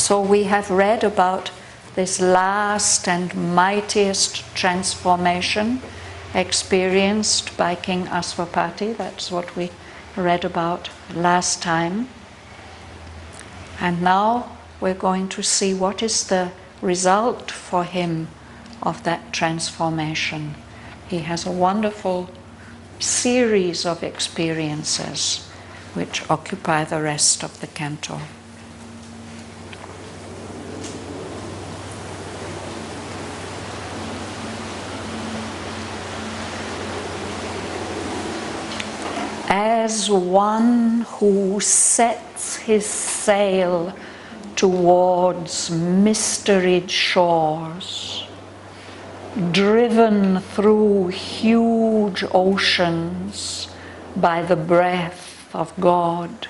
So we have read about this last and mightiest transformation experienced by King Aswapati. That's what we read about last time. And now we're going to see what is the result for him of that transformation. He has a wonderful series of experiences which occupy the rest of the canto. As one who sets his sail towards mysteried shores, driven through huge oceans by the breath of God,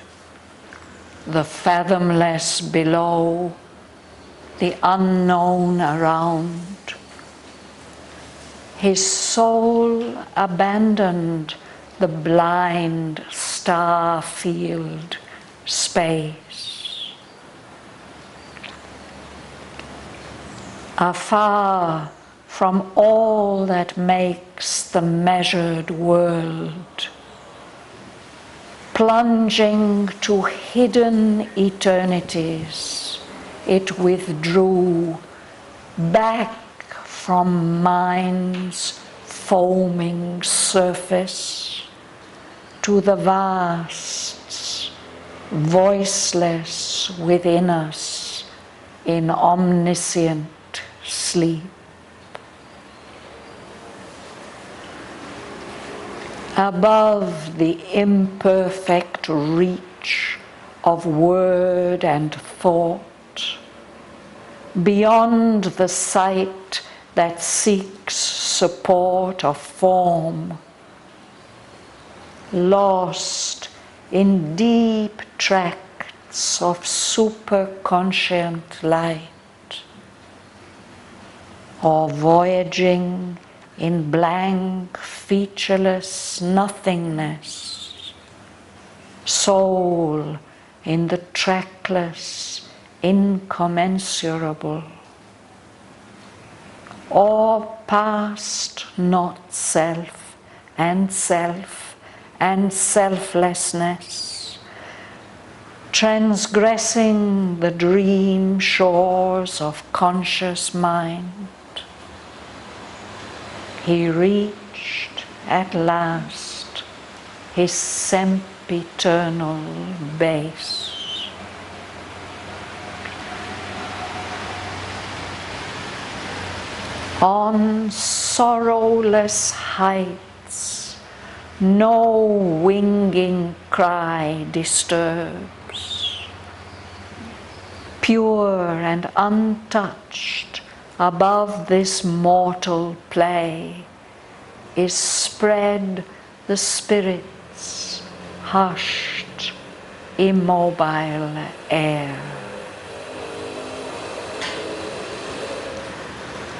the fathomless below, the unknown around, his soul abandoned the blind star-filled space. Afar from all that makes the measured world, plunging to hidden eternities, it withdrew back from mind's foaming surface to the vasts, voiceless within us in omniscient sleep. Above the imperfect reach of word and thought, beyond the sight that seeks support of form, lost in deep tracts of superconscient light, or voyaging in blank, featureless nothingness, soul in the trackless, incommensurable, or past not self and selflessness, transgressing the dream shores of conscious mind, he reached at last his sempiternal base. On sorrowless heights, no winging cry disturbs. Pure and untouched above this mortal play is spread the spirit's hushed, immobile air.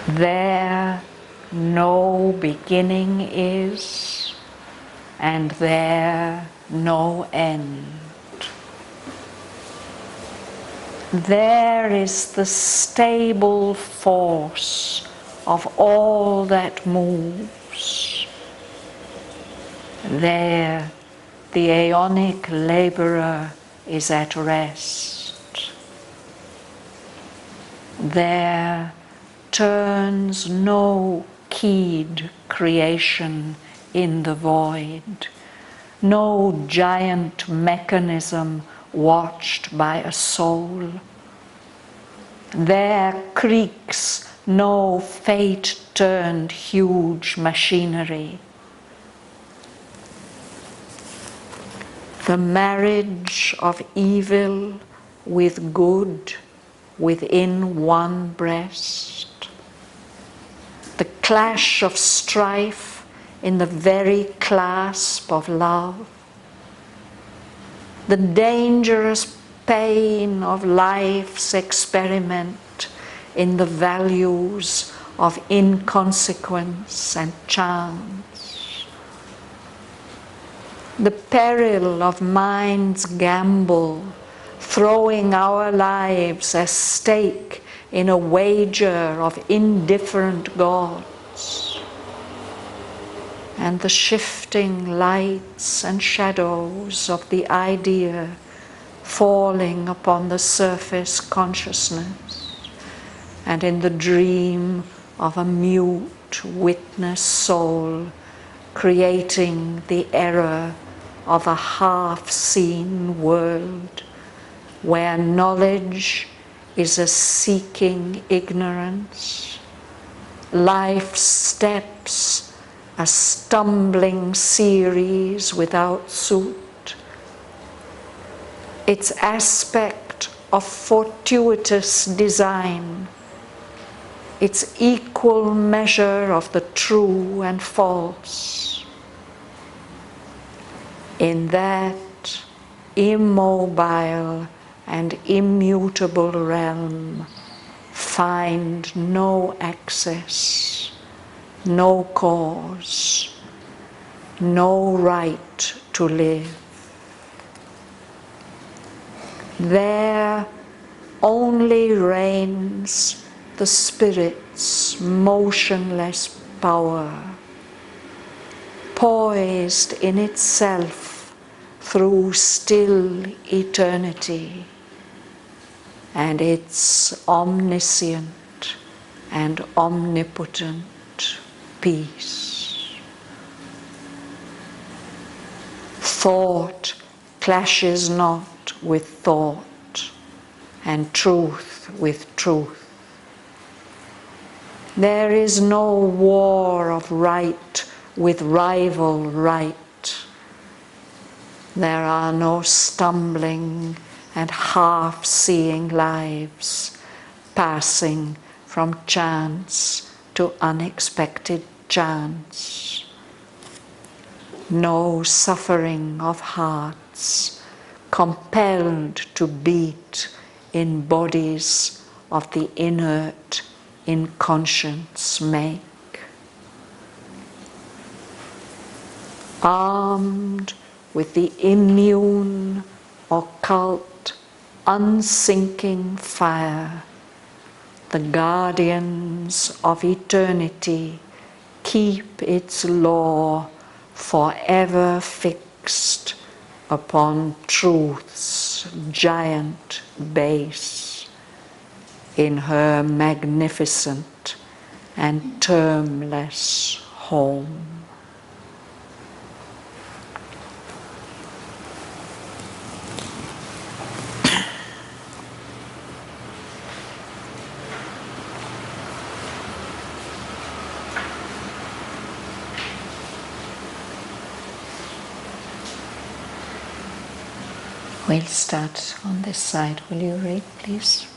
There no beginning is, and there no end. There is the stable force of all that moves. There the aeonic laborer is at rest. There turns no keyed creation in the void, no giant mechanism watched by a soul. There creaks no fate-turned huge machinery. The marriage of evil with good within one breast, the clash of strife in the very clasp of love, the dangerous pain of life's experiment in the values of inconsequence and chance, the peril of mind's gamble throwing our lives as stake in a wager of indifferent gods, and the shifting lights and shadows of the idea falling upon the surface consciousness, and in the dream of a mute witness soul creating the error of a half-seen world where knowledge is a seeking ignorance, life's steps a stumbling series without suit, its aspect of fortuitous design, its equal measure of the true and false. In that immobile and immutable realm, find no access, no cause, no right to live. There only reigns the Spirit's motionless power, poised in itself through still eternity, and its omniscient and omnipotent peace. Thought clashes not with thought, and truth with truth. There is no war of right with rival right. There are no stumbling and half-seeing lives passing from chance to unexpected chance. No suffering of hearts compelled to beat in bodies of the inert inconscience make. Armed with the immune, occult, unsinking fire, the guardians of eternity keep its law forever fixed upon truth's giant base in her magnificent and termless home. We'll start on this side. Will you read, please?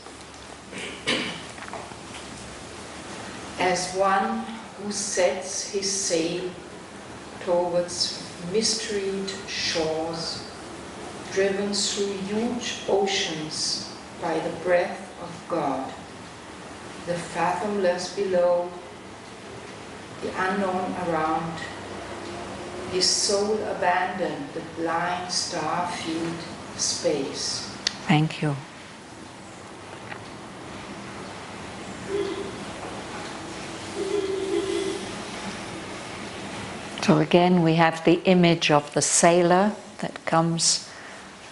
As one who sets his sail towards mysteried shores, driven through huge oceans by the breath of God, the fathomless below, the unknown around, his soul abandoned the blind star-filled space. Thank you. So again we have the image of the sailor that comes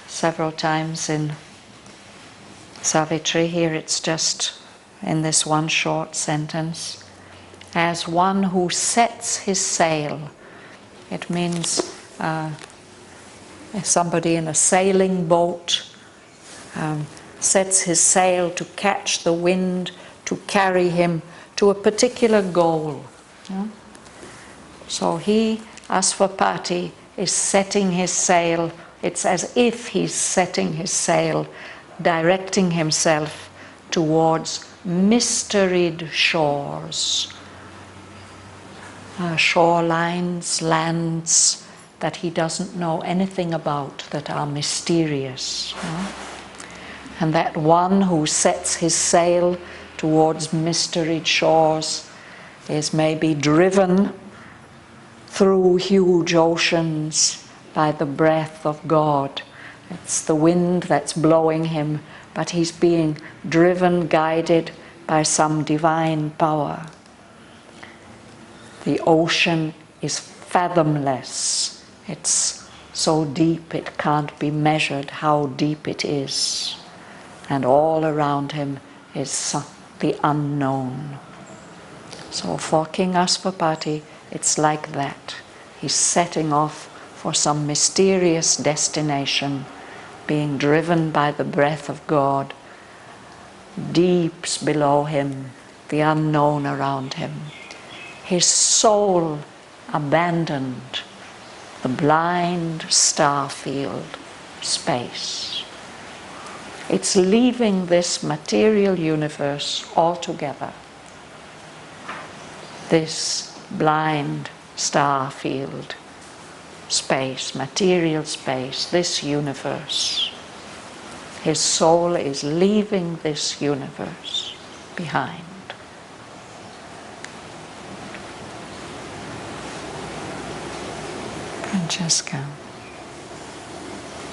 several times in Savitri. Here it's just in this one short sentence. As one who sets his sail. It means somebody in a sailing boat sets his sail to catch the wind, to carry him to a particular goal. Yeah? So he, Asvapati, is setting his sail. It's as if he's setting his sail, directing himself towards mysteried shores, shorelines, lands that he doesn't know anything about, that are mysterious. Yeah? And that one who sets his sail towards mysteried shores is maybe driven through huge oceans by the breath of God, It's the wind that's blowing him, but he's being driven, guided by some divine power. The ocean is fathomless. It's so deep it can't be measured how deep it is. And all around him is the unknown. So for King Asvapati, it's like that. He's setting off for some mysterious destination, being driven by the breath of God. Deeps below him, the unknown around him. His soul abandoned the blind star field space. It's leaving this material universe altogether. This blind star field space, material space, this universe. His soul is leaving this universe behind. Francesca.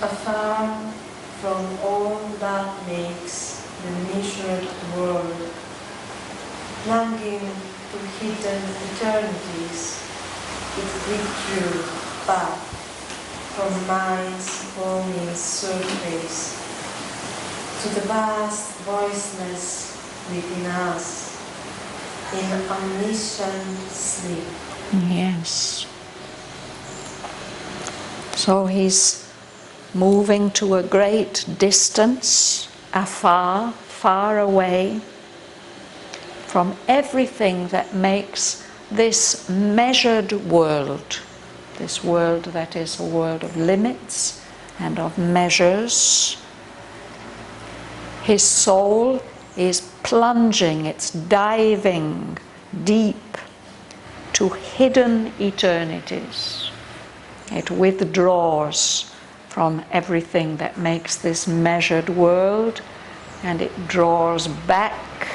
Afar from all that makes the measured world, longing to hidden eternities, it withdrew back from mind's foaming surface to the vast voiceless within us in omniscient sleep. Yes. So he's moving to a great distance, afar, far away from everything that makes this measured world, this world that is a world of limits and of measures. His soul is plunging, it's diving deep to hidden eternities. It withdraws from everything that makes this measured world, and it draws back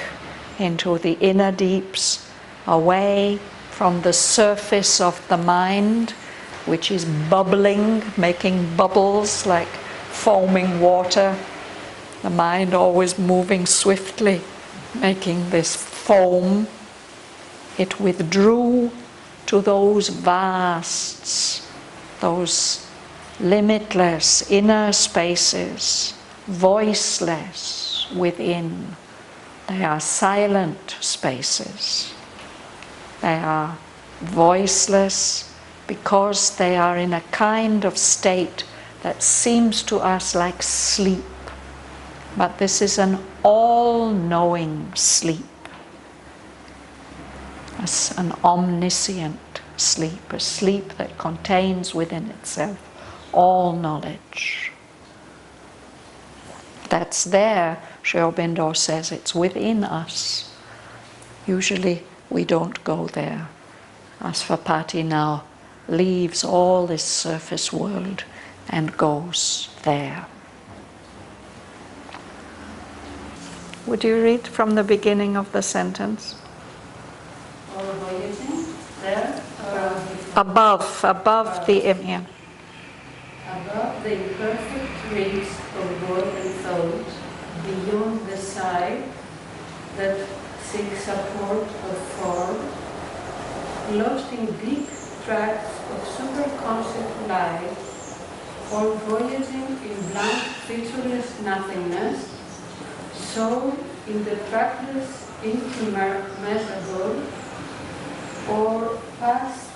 into the inner deeps, away from the surface of the mind, which is bubbling, making bubbles like foaming water. The mind always moving swiftly, making this foam. It withdrew to those vasts, those limitless inner spaces, voiceless within. They are silent spaces. They are voiceless because they are in a kind of state that seems to us like sleep. But this is an all-knowing sleep. It's an omniscient sleep, a sleep that contains within itself all knowledge. That's there, Sri Aurobindo says, it's within us. Usually we don't go there. Asvapati now leaves all this surface world and goes there. Would you read from the beginning of the sentence? There? Above the yeah. Above the imperfect reach of word and thought, beyond the sight that seeks support of form, lost in deep tracts of superconscious life, or voyaging in blank, featureless nothingness, so in the trackless incommensurable, or past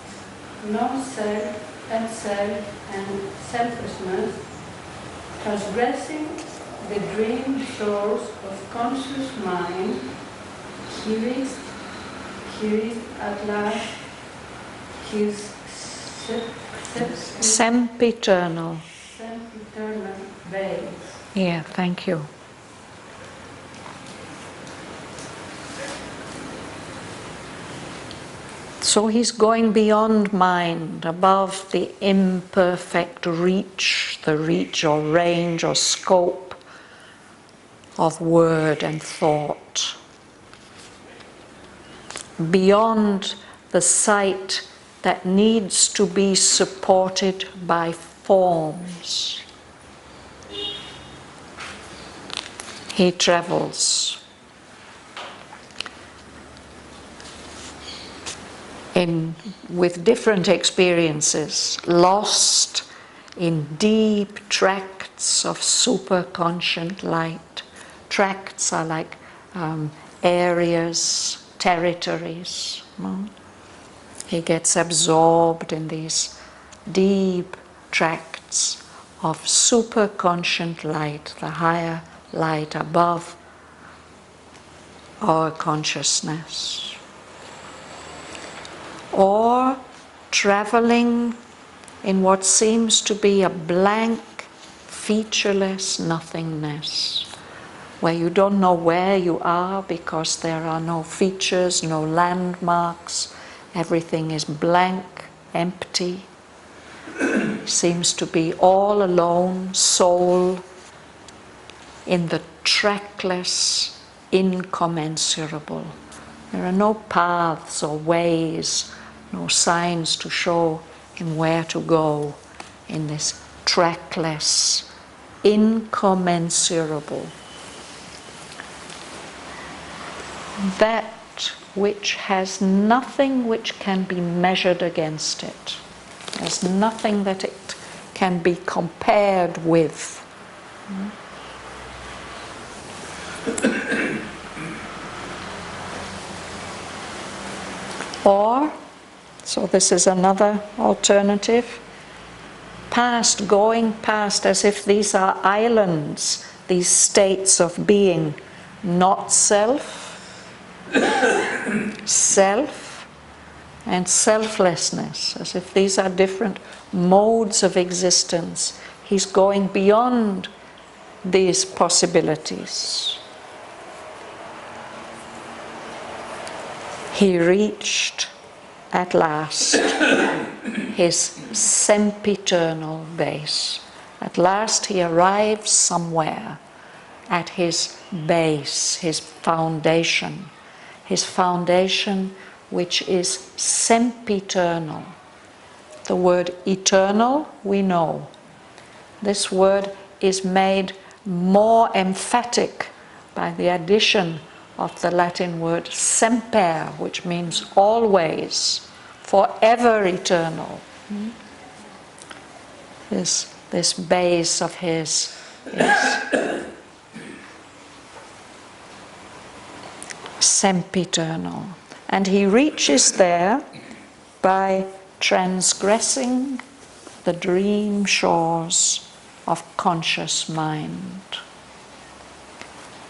non-self and self and selfishness, transgressing the dream shores of conscious mind, he reached at last his Sempiternal. base. Yeah, thank you. So he's going beyond mind, above the imperfect reach, the reach or range or scope of word and thought. Beyond the sight that needs to be supported by forms. He travels with different experiences, lost in deep tracts of superconscient light. Tracts are like areas, territories. He gets absorbed in these deep tracts of superconscient light, the higher light above our consciousness. Or traveling in what seems to be a blank, featureless nothingness, where you don't know where you are because there are no features, no landmarks, everything is blank, empty. Seems to be all alone, soul in the trackless, incommensurable. There are no paths or ways, no signs to show him where to go in this trackless, incommensurable. That which has nothing which can be measured against it. There's nothing that it can be compared with. Or, so this is another alternative, going past as if these are islands, these states of being, not self, self and selflessness, as if these are different modes of existence. He's going beyond these possibilities. He reached at last his sempiternal base. At last he arrives somewhere at his base, his foundation which is sempiternal. The word eternal we know. This word is made more emphatic by the addition of the Latin word semper, which means always, forever eternal. This base of his is sempiternal. And he reaches there by transgressing the dream shores of conscious mind.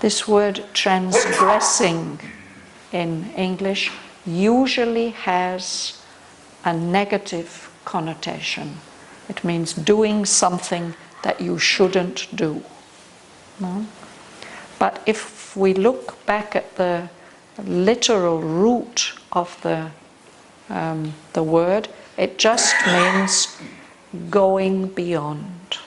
This word transgressing in English usually has a negative connotation. It means doing something that you shouldn't do. No? But if we look back at the literal root of the word, it just means going beyond.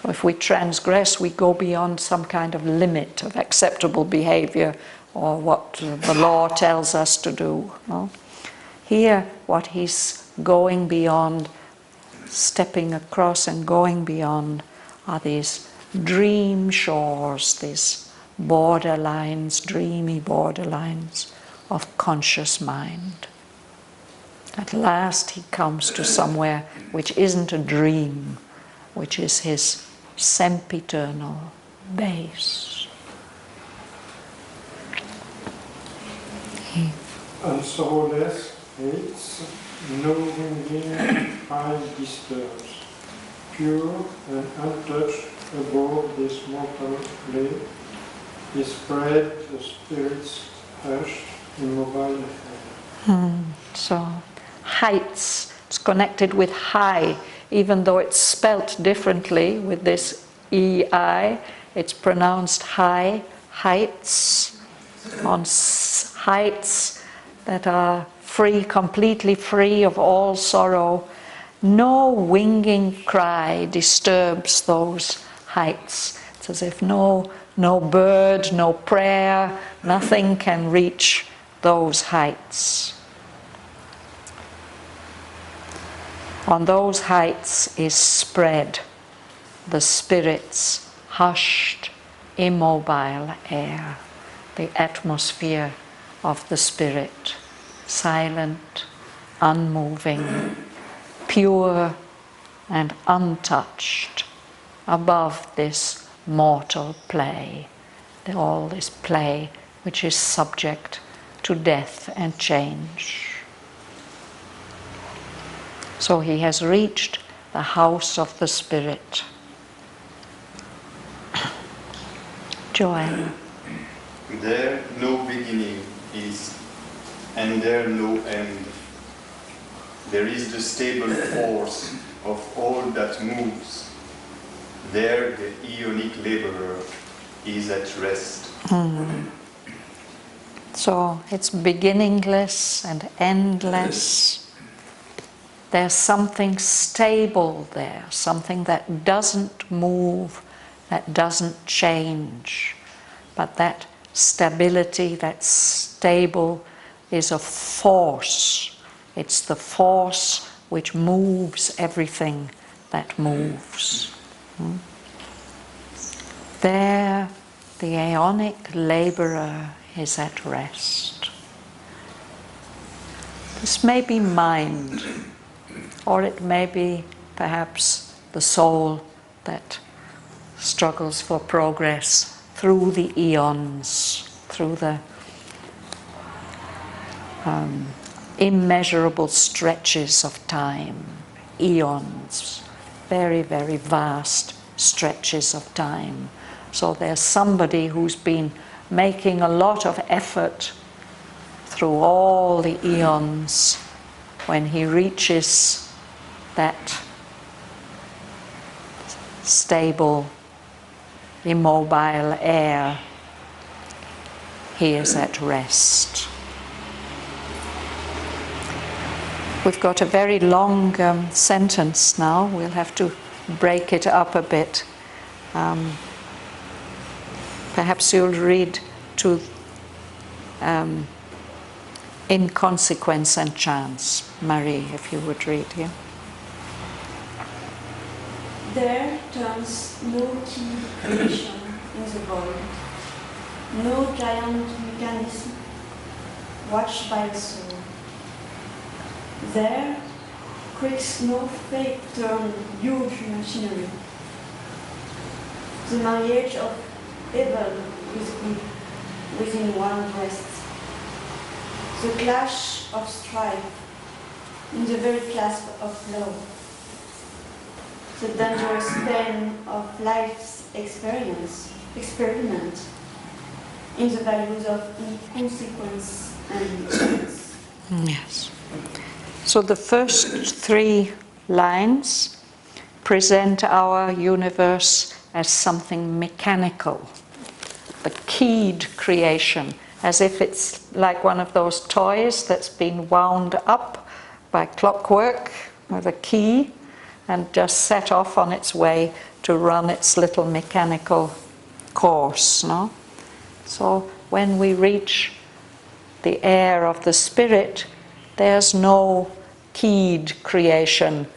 So if we transgress, we go beyond some kind of limit of acceptable behavior or what the law tells us to do. No? Here, what he's going beyond, stepping across and going beyond, are these dream shores, these borderlines, dreamy borderlines of conscious mind. At last he comes to somewhere which isn't a dream, which is his sempiternal base. And sorrowless hates, no winging eye disturbs, pure and untouched above this mortal play, he spread the spirit's hushed, immobile head. So, heights, it's connected with high, even though it's spelt differently with this EI, it's pronounced high, heights, on heights that are free, completely free of all sorrow. No winging cry disturbs those heights. It's as if no bird, no prayer, nothing can reach those heights. On those heights is spread the spirit's hushed, immobile air, the atmosphere of the spirit, silent, unmoving, pure and untouched, above this mortal play, all this play which is subject to death and change. So he has reached the house of the spirit. Joanne. There no beginning is, and there no end. There is the stable force of all that moves. There the Ionic laborer is at rest. So it's beginningless and endless. There's something stable there, something that doesn't move, that doesn't change. But that stability, that stable, is a force. It's the force which moves everything that moves. There, the Aeonic laborer is at rest. This may be mind, or it may be perhaps the soul that struggles for progress through the eons, through the immeasurable stretches of time, eons, very, very vast stretches of time. So there's somebody who's been making a lot of effort through all the eons. When he reaches that stable, immobile air, he is at rest. We've got a very long sentence now. We'll have to break it up a bit. Perhaps you'll read to Inconsequence and Chance. Marie, if you would read here. There turns no key creation in the void, no giant mechanism watched by the soul. There creaks no fate-turned huge machinery. The marriage of evil with good within one breast. The clash of strife in the very clasp of love. The dangerous pain of life's experiment in the values of inconsequence and chance. Yes. So the first three lines present our universe as something mechanical, the keyed creation, as if it's like one of those toys that's been wound up by clockwork with a key and just set off on its way to run its little mechanical course, no? So when we reach the air of the spirit, there's no keyed creation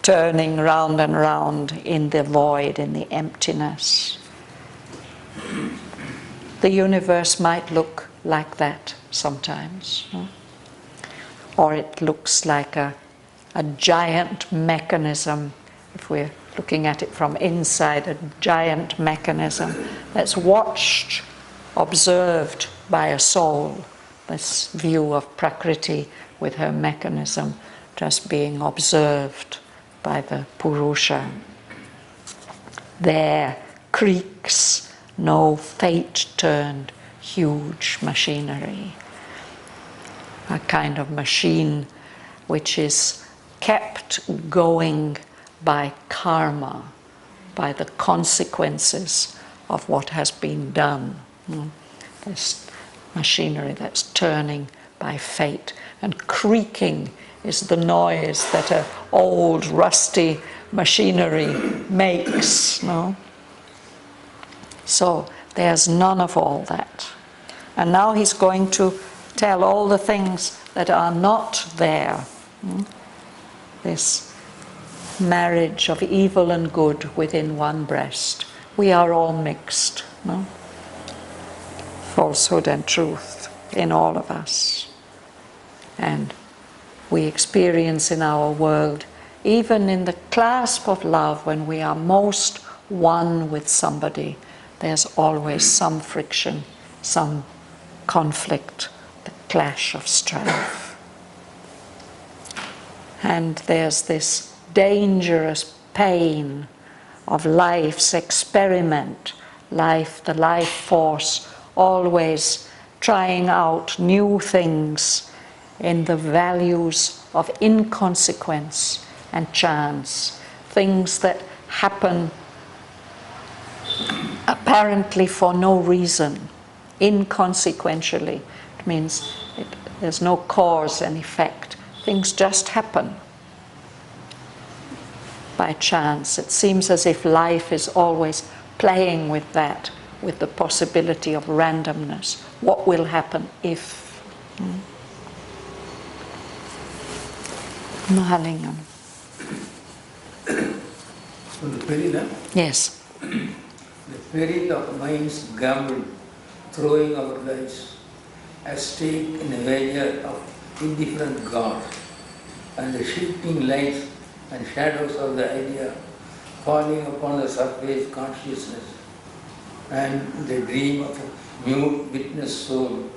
turning round and round in the void, in the emptiness. The universe might look like that sometimes, no? Or it looks like a giant mechanism, if we're looking at it from inside, a giant mechanism that's watched, observed by a soul. This view of Prakriti with her mechanism just being observed by the Purusha. There creaks no fate-turned huge machinery. A kind of machine which is kept going by karma, by the consequences of what has been done. This machinery that's turning by fate. And creaking is the noise that an old rusty machinery makes. No? So there's none of all that. And now he's going to tell all the things that are not there. This marriage of evil and good within one breast. we are all mixed, no? Falsehood and truth in all of us. And we experience in our world, even in the clasp of love, when we are most one with somebody, there's always some friction, some conflict, the clash of strife. And there's this dangerous pain of life's experiment, life, the life force, always trying out new things in the values of inconsequence and chance, things that happen apparently for no reason, inconsequentially. It means there's no cause and effect. Things just happen by chance. It seems as if life is always playing with that, with the possibility of randomness. What will happen if? Mahalingam. On the peril, Yes. the peril of mind's gamble, throwing our lives at stake in a wager of indifferent gods, and the shifting lights and shadows of the idea falling upon the surface consciousness, and the dream of a mute witness soul,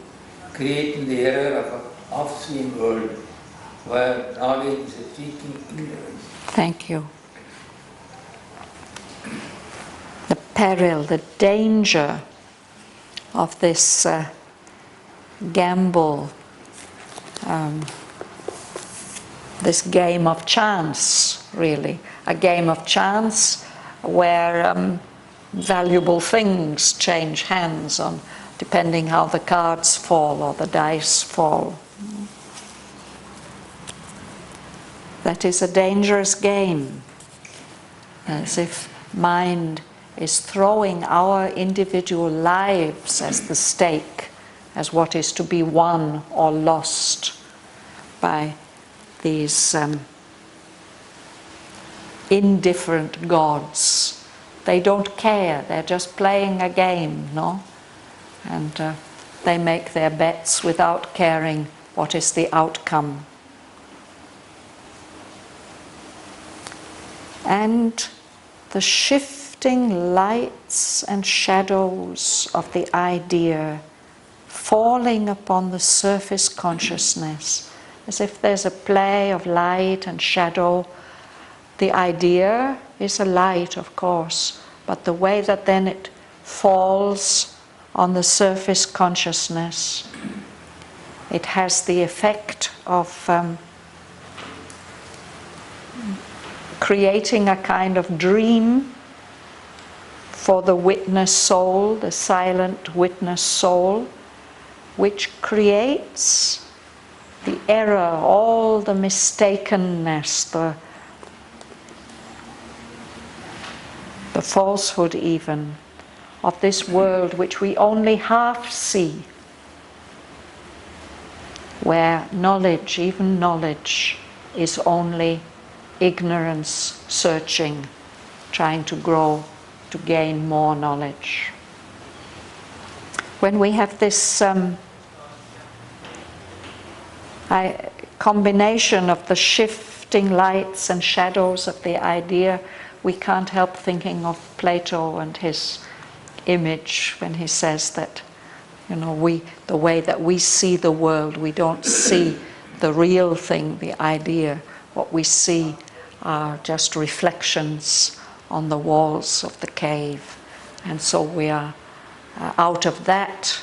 creating the error of an off-seen world where knowledge is a seeking ignorance. Thank you. The peril, the danger of this gamble, this game of chance, really. A game of chance where valuable things change hands on depending how the cards fall or the dice fall. That is a dangerous game, as if mind is throwing our individual lives as the stake, as what is to be won or lost by these indifferent gods. They don't care, they're just playing a game, no? And they make their bets without caring what is the outcome. And the shifting lights and shadows of the idea falling upon the surface consciousness, as if there's a play of light and shadow. The idea is a light, of course, but the way that then it falls on the surface consciousness, it has the effect of creating a kind of dream for the witness soul, the silent witness soul, which creates the error, all the mistakenness, the falsehood even, of this world which we only half see, where knowledge, even knowledge, is only ignorance searching, trying to grow, to gain more knowledge. When we have this combination of the shifting lights and shadows of the idea, we can't help thinking of Plato and his image when he says that, you know, the way that we see the world, we don't see the real thing, the idea. What we see are just reflections on the walls of the cave. And so we are out of that.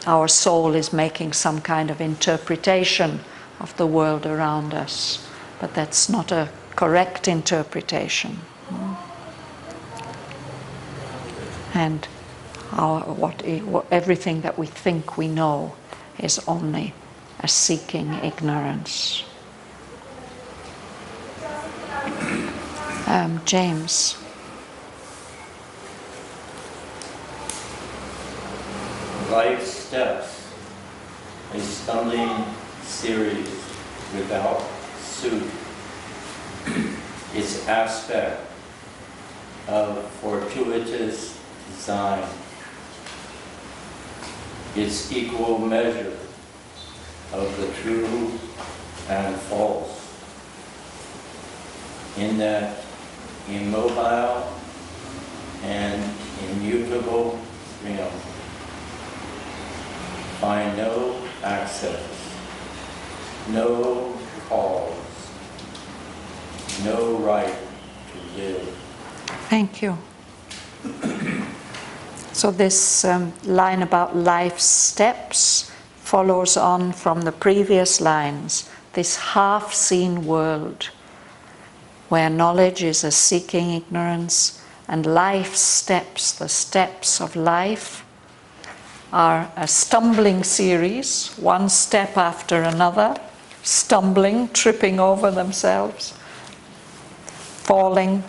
Our soul is making some kind of interpretation of the world around us. But that's not a correct interpretation. And everything that we think we know is only a seeking ignorance. James. Life's steps, a stumbling series without suit, its aspect of fortuitous design, its equal measure of the true and false, in that immobile and immutable realm. Find no access, no cause, no right to live. Thank you. So this line about life's steps follows on from the previous lines, this half-seen world where knowledge is a seeking ignorance and life's steps, the steps of life, are a stumbling series, one step after another, stumbling, tripping over themselves, falling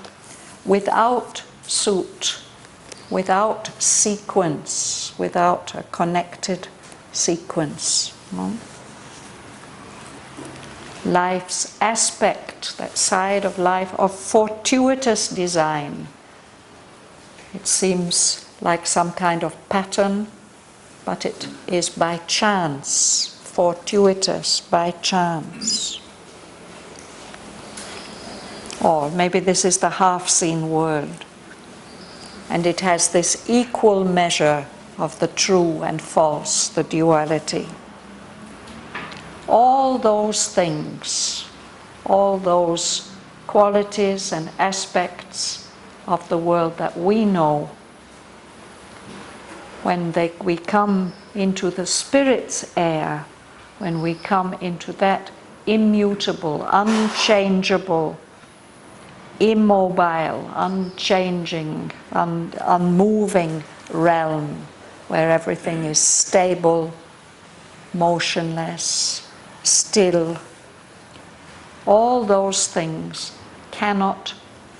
without suit, without sequence, without a connected sequence. No? Life's aspect, that side of life of fortuitous design. It seems like some kind of pattern, but it is by chance, fortuitous, by chance. Or maybe this is the half-seen world, and it has this equal measure of the true and false, the duality. All those things, all those qualities and aspects of the world that we know, when we come into the Spirit's air, when we come into that immutable, unchangeable, immobile, unchanging, unmoving realm, where everything is stable, motionless, still, all those things cannot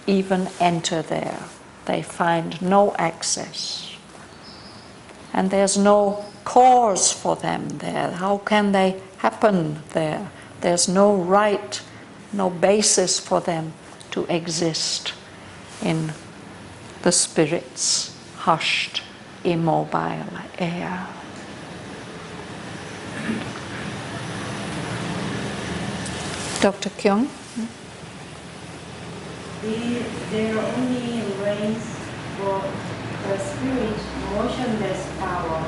even enter there. They find no access. And there's no cause for them there. How can they happen there? There's no right, no basis for them to exist in the Spirit's hushed, immobile air. Dr. Kyung? There only reigns for the Spirit motionless power,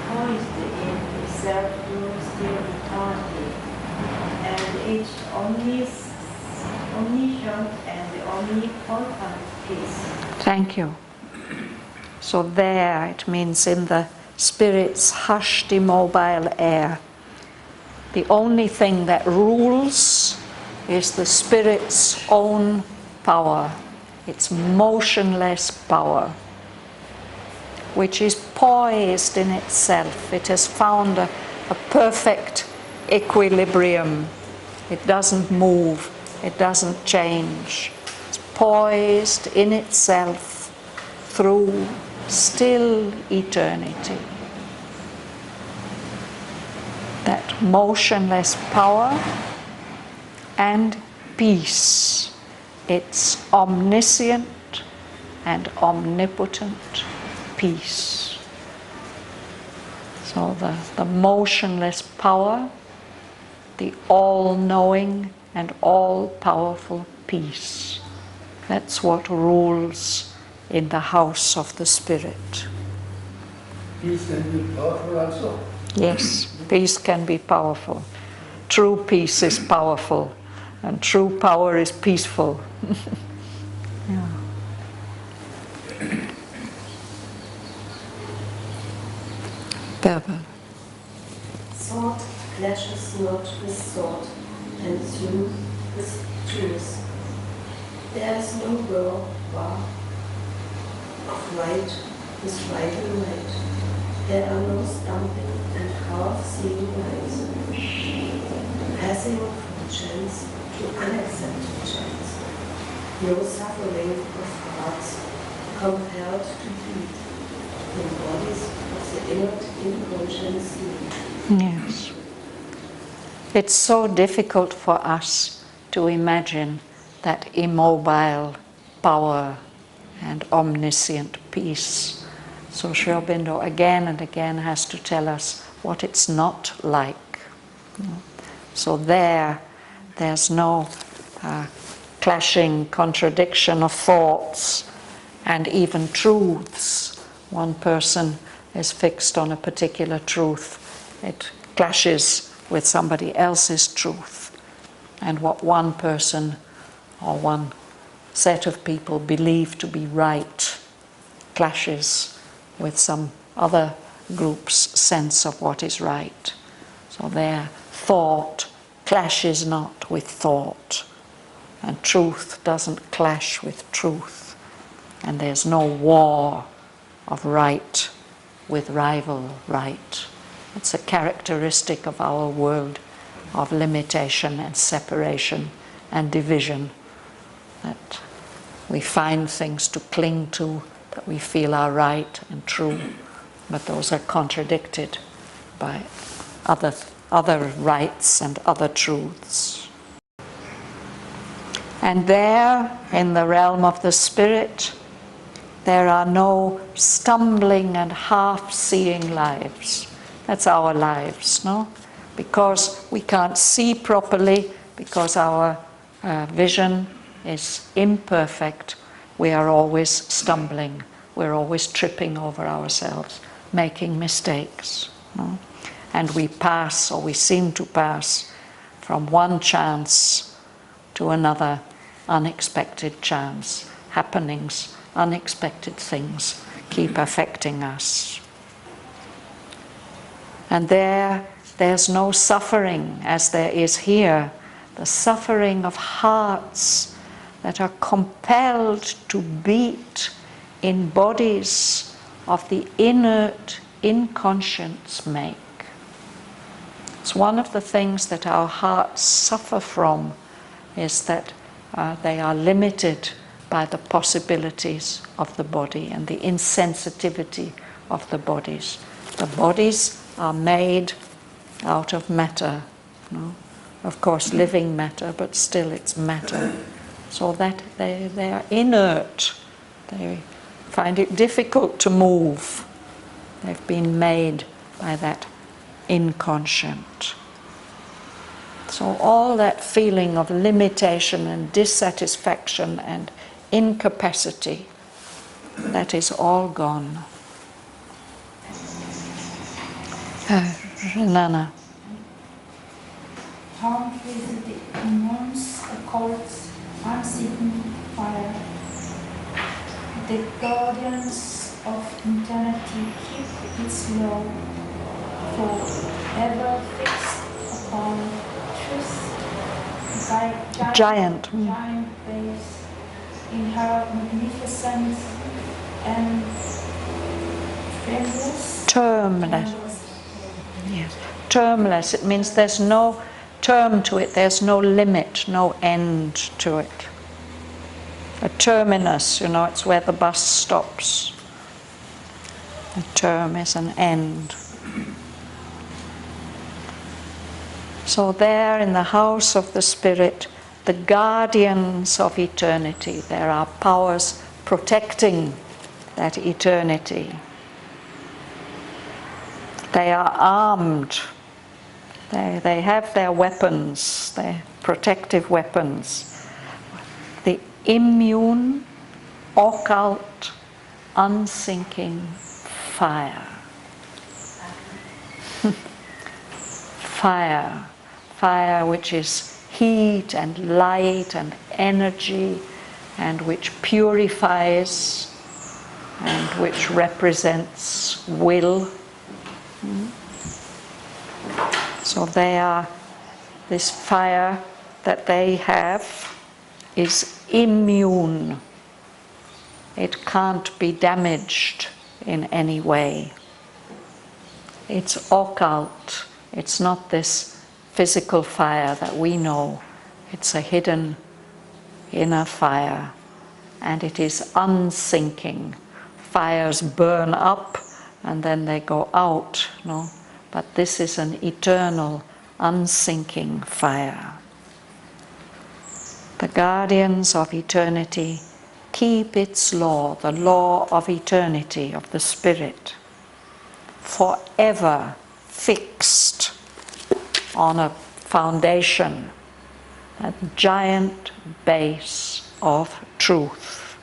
poised in itself through still eternity, and its omniscient and omnipotent peace. Thank you. So there, it means in the Spirit's hushed, immobile air, the only thing that rules is the Spirit's own power, its motionless power, which is poised in itself. It has found a perfect equilibrium. It doesn't move, it doesn't change. It's poised in itself through still eternity. That motionless power and peace, it's omniscient and omnipotent peace. So the motionless power, the all-knowing and all-powerful peace. That's what rules in the house of the Spirit. Peace can be powerful also. Yes, peace can be powerful. True peace is powerful, and true power is peaceful. Yeah. Bhavan. Thought clashes not with thought, and truth with truth. There is no bar of right with right and right. There are no stumbling and half-seen lines, passing from chance to unaccepted chance. No suffering of hearts compelled to beat in bodies of the inner inconscious need. Yes. It's so difficult for us to imagine that immobile power and omniscient peace. So Aurobindo again and again has to tell us what it's not like. So there's no clashing contradiction of thoughts and even truths. One person is fixed on a particular truth. It clashes with somebody else's truth. And what one person or one set of people believe to be right clashes with some other group's sense of what is right. So their thought clashes not with thought, and truth doesn't clash with truth, and there's no war of right with rival right. It's a characteristic of our world of limitation and separation and division, that we find things to cling to that we feel are right and true, but those are contradicted by other rights and other truths. And there, in the realm of the spirit, there are no stumbling and half-seeing lives. That's our lives, no? Because we can't see properly, because our vision is imperfect, we are always stumbling. We're always tripping over ourselves, making mistakes. No? And we pass, or we seem to pass, from one chance to another unexpected chance. Happenings, unexpected things keep affecting us. And there's no suffering as there is here, the suffering of hearts that are compelled to beat in bodies of the inert inconscience make. It's one of the things that our hearts suffer from, is that they are limited by the possibilities of the body and the insensitivity of the bodies. The bodies are made out of matter, no? Of course living matter, but still it's matter. So that they are inert. They find it difficult to move. They've been made by that inconscient. So all that feeling of limitation and dissatisfaction and incapacity, that is all gone. Renana. Armed with the enormous occult's unseen fire, the guardians of eternity keep its law, forever fixed upon truth, giant base, in her magnificence and termless. Yes, termless. It means there's no term to it, there's no limit, no end to it. A terminus, you know, it's where the bus stops. A term is an end. So there in the house of the Spirit, the guardians of eternity, there are powers protecting that eternity. They are armed. They have their weapons, their protective weapons. The immune, occult, unsinking fire. Fire which is heat and light and energy, and which purifies and which represents will. So they are, this fire that they have is immune. It can't be damaged in any way. It's occult. It's not this physical fire that we know. It's a hidden inner fire, and it is unsinking. Fires burn up and then they go out, no? But this is an eternal, unsinking fire. The guardians of eternity keep its law, the law of eternity, of the Spirit, forever fixed on a foundation, a giant base of truth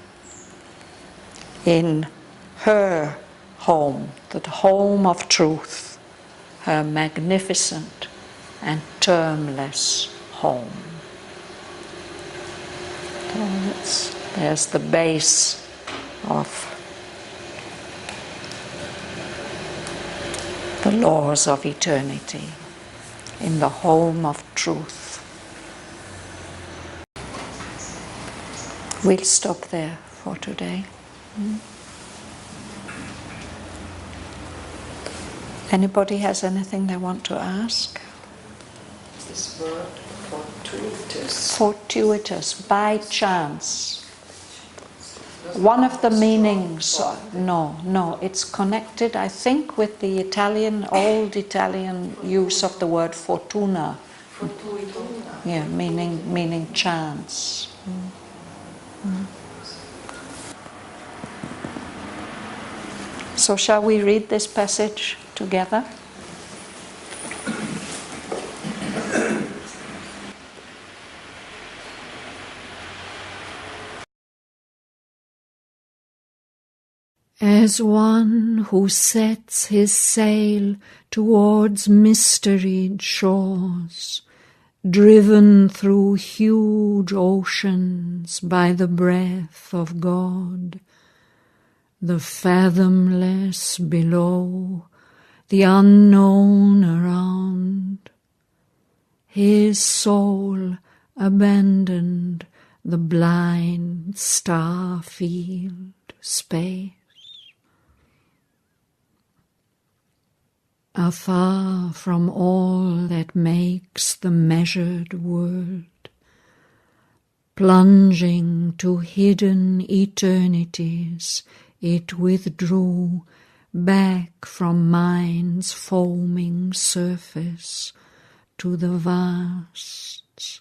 in her home, the home of truth, her magnificent and termless home. So there's the base of the laws of eternity in the home of truth. We'll stop there for today. Anybody has anything they want to ask? This word fortuitous. Fortuitous, by chance. One of the meanings, no, it's connected, I think, with the old Italian use of the word fortuna. Fortuna. Yeah, meaning chance. So shall we read this passage together? As one who sets his sail towards mysteried shores, driven through huge oceans by the breath of God, the fathomless below, the unknown around, his soul abandoned the blind star-filled space. Afar from all that makes the measured world, plunging to hidden eternities, it withdrew back from mind's foaming surface to the vasts,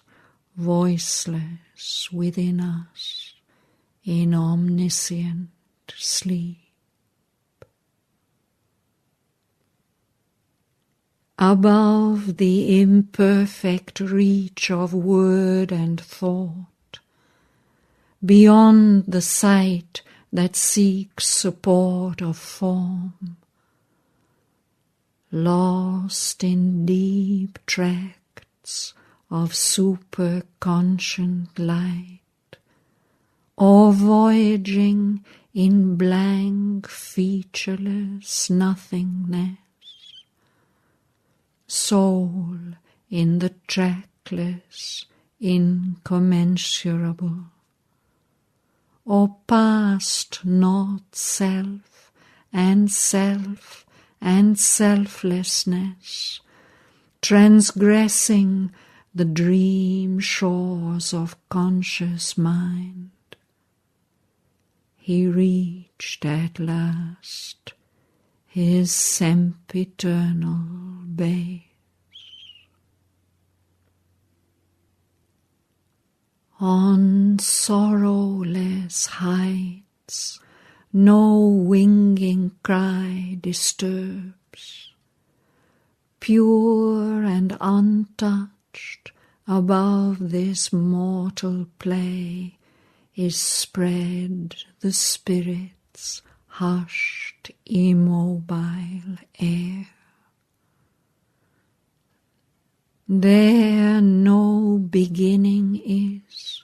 voiceless within us, in omniscient sleep. Above the imperfect reach of word and thought, beyond the sight that seeks support of form, lost in deep tracts of superconscient light, or voyaging in blank featureless nothingness, soul in the trackless incommensurable, or past not self and selflessness, transgressing the dream shores of conscious mind, he reached at last his sempiternal base. On sorrowless heights no winging cry disturbs, pure and untouched above this mortal play is spread the spirit's hushed, immobile air. There no beginning is,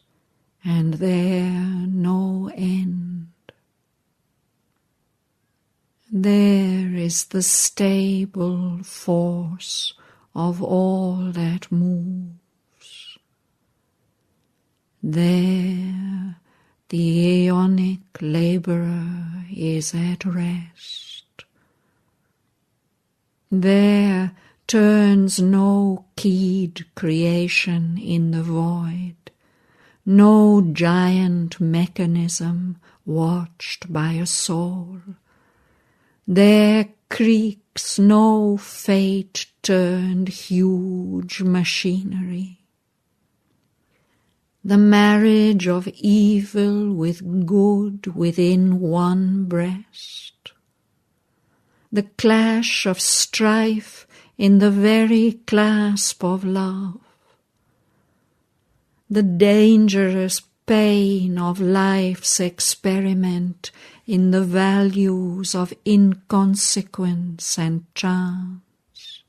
and there no end. There is the stable force of all that moves. There the aeonic laborer is at rest. There turns no keyed creation in the void, no giant mechanism watched by a soul. There creaks no fate-turned huge machinery. the marriage of evil with good within one breast, the clash of strife in the very clasp of love, the dangerous pain of life's experiment in the values of inconsequence and chance,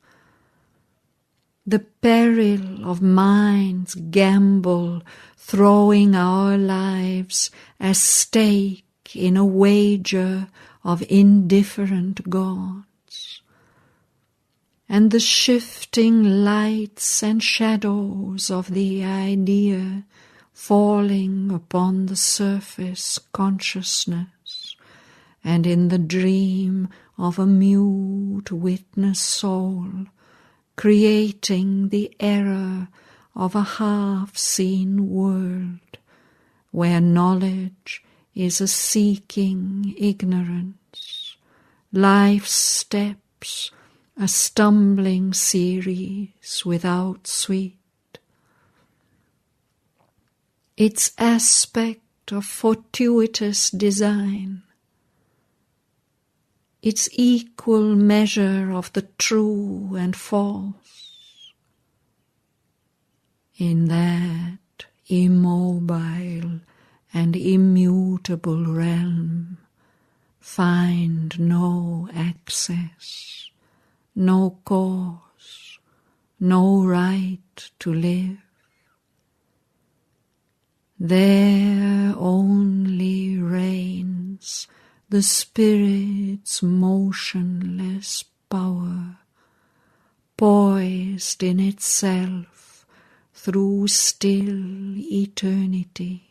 the peril of mind's gamble throwing our lives as stake in a wager of indifferent gods, and the shifting lights and shadows of the idea falling upon the surface consciousness, and in the dream of a mute witness soul, creating the error of a half-seen world, where knowledge is a seeking ignorance, life's steps a stumbling series without sweet, its aspect of fortuitous design, its equal measure of the true and false, in that immobile and immutable realm find no access, no cause, no right to live. There only reigns the Spirit's motionless power, poised in itself through still eternity,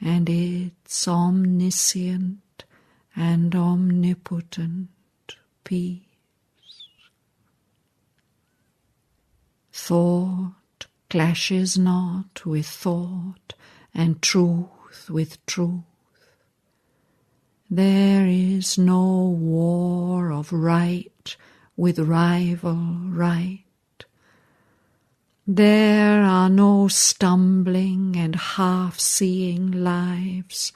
and its omniscient and omnipotent peace. Thought clashes not with thought, and truth with truth. There is no war of right with rival right. There are no stumbling and half-seeing lives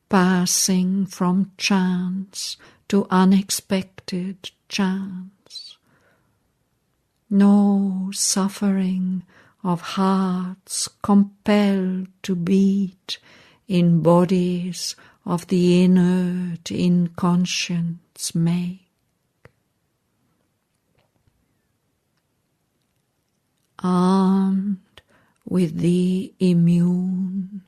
passing from chance to unexpected chance. No suffering of hearts compelled to beat in bodies of the inert inconscience make. Armed with the immune,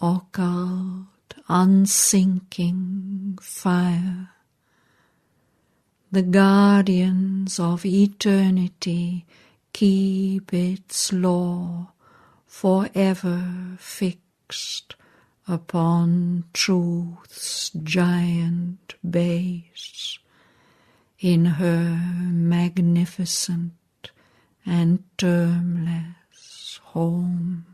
occult, unsinking fire, the guardians of eternity keep its law forever fixed upon truth's giant base in her magnificent and termless home.